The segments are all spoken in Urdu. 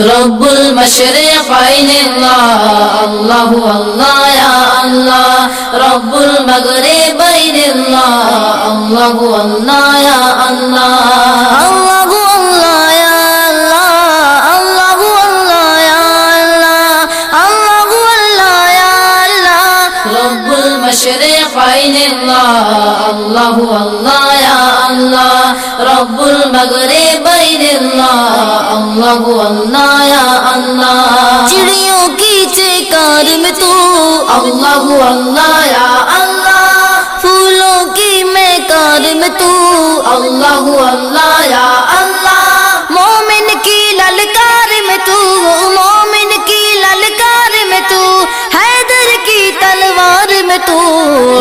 رب المشرقين الله الله الله يا الله رب المغربين الله الله الله يا الله الله الله يا الله الله الله يا الله الله الله يا الله رب المشرقين الله الله الله يا الله رب المغربين الله الله الله يا الله چڑیوں کی چہکار میں تو اللہ اللہ یا اللہ پھولوں کی مہکار میں تو اللہ اللہ یا اللہ مومن کی للکار میں تو مومن کی للکار میں تو حیدر کی تلوار میں تو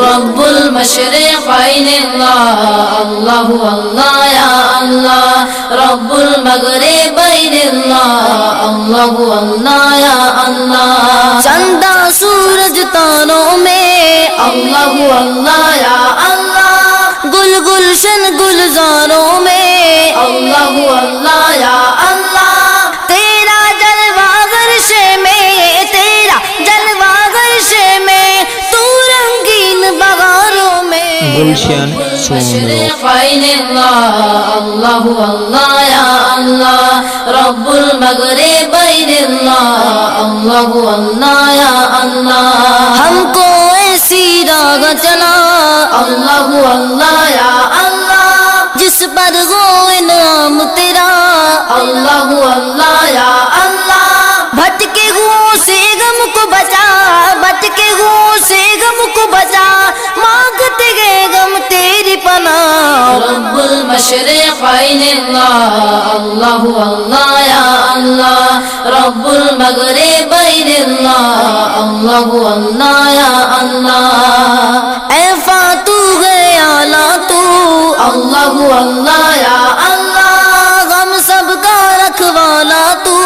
رب المشرقین اللہ اللہ اللہ یا اللہ رب المغربین اللہ اللہ اللہ یا اللہ چندہ سورج تاروں میں اللہ اللہ یا اللہ گل گلشن گلزاروں میں اللہ اللہ یا اللہ تیرا جلوہ غرشے میں تیرا جلوہ غرشے میں تو رنگین بغاروں میں گلشن مشرقین اللہ اللہ اللہ یا اللہ رب المغربین اللہ اللہ اللہ یا اللہ ہم کو ایسی راہ چلا اللہ اللہ یا اللہ جس پر ہو انعام تیرا اللہ اللہ یا اللہ بھٹکے ہوں سے غم کو بچا بھٹکے ہوں سے غم کو بچا مانگتے گئے غم تیری پناہ رب المشرقین اللہ اللہ اللہ یا اللہ رب المغربین اللہ اللہ اللہ یا اللہ اے فاتو گیا لا تو اللہ اللہ یا اللہ غم سب کا رکھوالا تو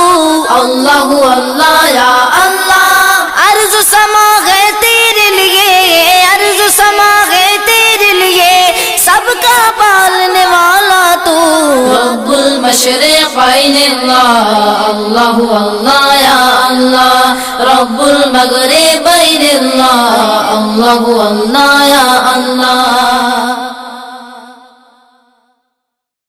اللہ اللہ یا اللہ عرض سما ہے تیرے لیے عرض سما ہے تیرے لیے سب کا پالنے والا تو رب المشرقین اللہ اللہ اللہ یا اللہ رب المغربین اللہ اللہ اللہ یا اللہ